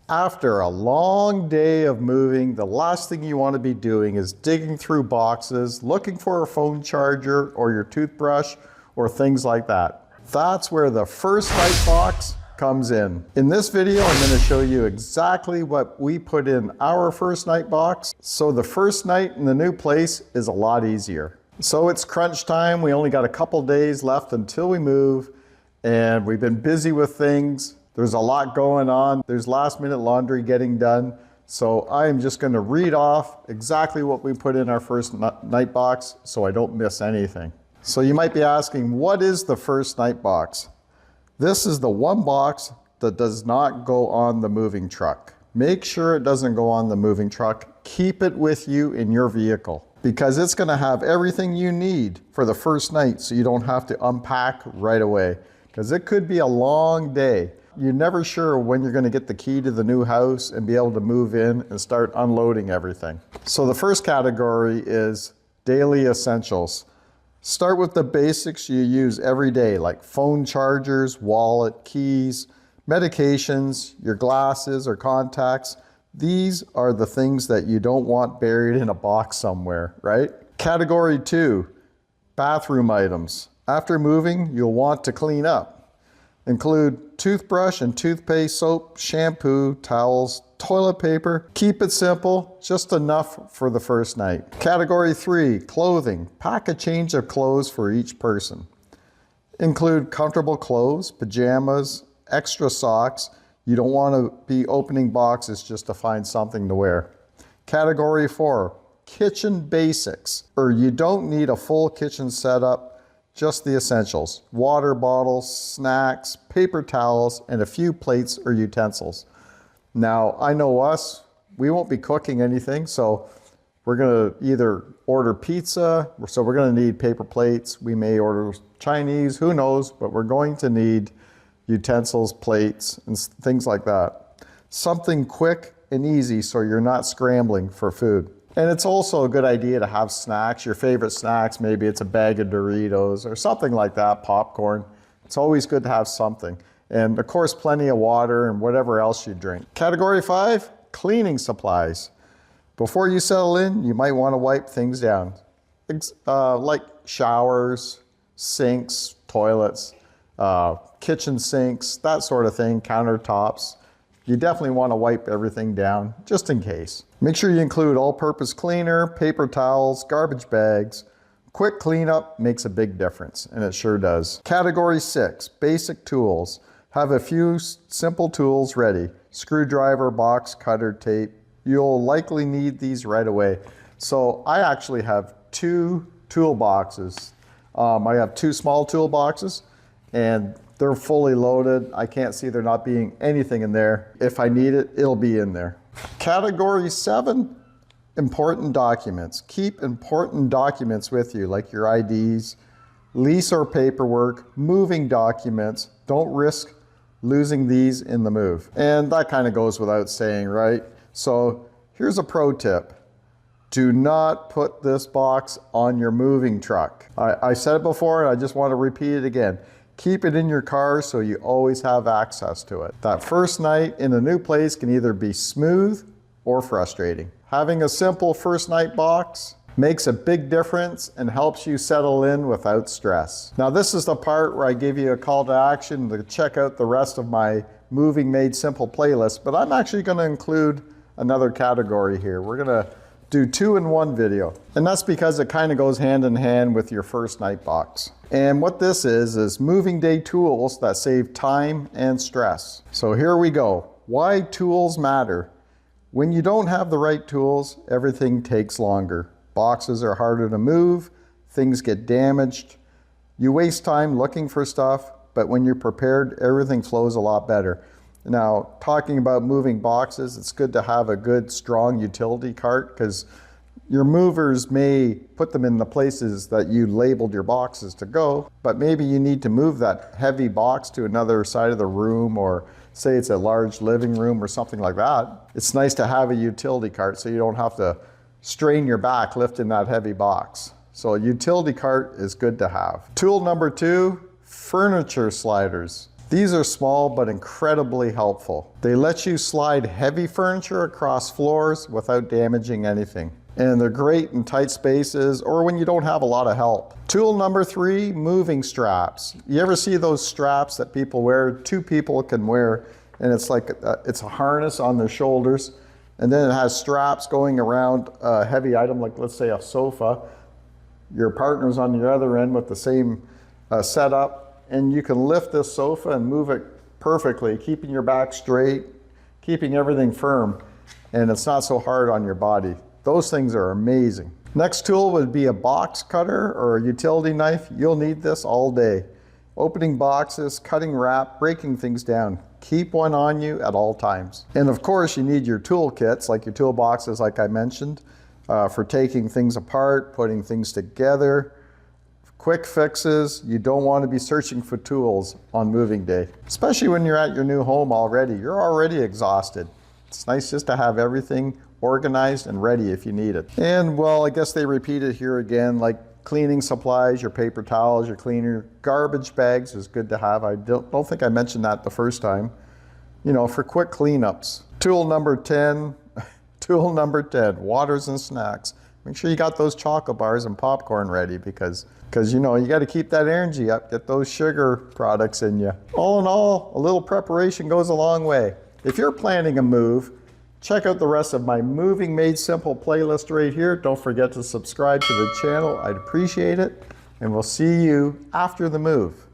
After a long day of moving, the last thing you want to be doing is digging through boxes, looking for a phone charger or your toothbrush or things like that. That's where the first night box comes in. In this video, I'm going to show you exactly what we put in our first night box. So the first night in the new place is a lot easier. So it's crunch time. We only got a couple days left until we move, and we've been busy with things. There's a lot going on. There's last minute laundry getting done. So I am just going to read off exactly what we put in our first night box so I don't miss anything. So you might be asking, what is the first night box? This is the one box that does not go on the moving truck. Make sure it doesn't go on the moving truck. Keep it with you in your vehicle because it's going to have everything you need for the first night so you don't have to unpack right away because it could be a long day. You're never sure when you're going to get the key to the new house and be able to move in and start unloading everything. So the first category is daily essentials. Start with the basics you use every day, like phone chargers, wallet, keys, medications, your glasses or contacts. These are the things that you don't want buried in a box somewhere, right? Category 2, bathroom items. After moving, you'll want to clean up. Include toothbrush and toothpaste, soap, shampoo, towels, toilet paper. Keep it simple, just enough for the first night. Category 3, clothing. Pack a change of clothes for each person. Include comfortable clothes, pajamas, extra socks. You don't want to be opening boxes just to find something to wear. Category 4, kitchen basics. You don't need a full kitchen setup. Just the essentials: water bottles, snacks, paper towels, and a few plates or utensils. Now, I know us, we won't be cooking anything, so we're gonna either order pizza, so we're gonna need paper plates. We may order Chinese, who knows, but we're going to need utensils, plates, and things like that. Something quick and easy so you're not scrambling for food. And it's also a good idea to have snacks, your favorite snacks. Maybe it's a bag of Doritos or something like that, popcorn. It's always good to have something. And of course, plenty of water and whatever else you drink. Category 5, cleaning supplies. Before you settle in, you might want to wipe things down, like showers, sinks, toilets, kitchen sinks, that sort of thing, countertops. You definitely want to wipe everything down, just in case. Make sure you include all-purpose cleaner, paper towels, garbage bags. Quick cleanup makes a big difference, and it sure does. Category 6, basic tools. Have a few simple tools ready. Screwdriver, box cutter, tape. You'll likely need these right away. So I actually have 2 toolboxes. I have 2 small toolboxes, and they're fully loaded. I can't see there not being anything in there. If I need it, it'll be in there. Category 7, important documents. Keep important documents with you, like your IDs, lease or paperwork, moving documents. Don't risk losing these in the move. And that kind of goes without saying, right? So here's a pro tip. Do not put this box on your moving truck. I said it before, and I just want to repeat it again. Keep it in your car so you always have access to it. That first night in a new place can either be smooth or frustrating. Having a simple first night box makes a big difference and helps you settle in without stress. Now this is the part where I give you a call to action to check out the rest of my Moving Made Simple playlist, but I'm actually going to include another category here. We're going to do 2-in-1 video, and that's because it kind of goes hand in hand with your first night box. And what this is moving day tools that save time and stress. So here we go. Why tools matter. When you don't have the right tools, everything takes longer. Boxes are harder to move, things get damaged. You waste time looking for stuff, but when you're prepared, everything flows a lot better. Now, talking about moving boxes, it's good to have a good, strong utility cart because your movers may put them in the places that you labeled your boxes to go, but maybe you need to move that heavy box to another side of the room, or say it's a large living room or something like that. It's nice to have a utility cart so you don't have to strain your back lifting that heavy box. So a utility cart is good to have. Tool number 2, furniture sliders. These are small but incredibly helpful. They let you slide heavy furniture across floors without damaging anything. And they're great in tight spaces or when you don't have a lot of help. Tool number 3, moving straps. You ever see those straps that people wear, 2 people can wear, and it's like it's a harness on their shoulders, and then it has straps going around a heavy item like, let's say, a sofa. Your partner's on the other end with the same setup, and you can lift this sofa and move it perfectly, keeping your back straight, keeping everything firm, and it's not so hard on your body. Those things are amazing. Next tool would be a box cutter or a utility knife. You'll need this all day. Opening boxes, cutting wrap, breaking things down. Keep one on you at all times. And of course, you need your tool kits, like your toolboxes, like I mentioned, for taking things apart, putting things together. Quick fixes. You don't want to be searching for tools on moving day, especially when you're at your new home already. You're already exhausted. It's nice just to have everything organized and ready if you need it. And well, I guess they repeat it here again, like cleaning supplies, your paper towels, your cleaner, garbage bags is good to have. I don't think I mentioned that the first time. You know, for quick cleanups. Tool number 10, waters and snacks. Make sure you got those chocolate bars and popcorn ready because you know, you got to keep that energy up, get those sugar products in you. All in all, a little preparation goes a long way. If you're planning a move, check out the rest of my Moving Made Simple playlist right here. Don't forget to subscribe to the channel. I'd appreciate it. And we'll see you after the move.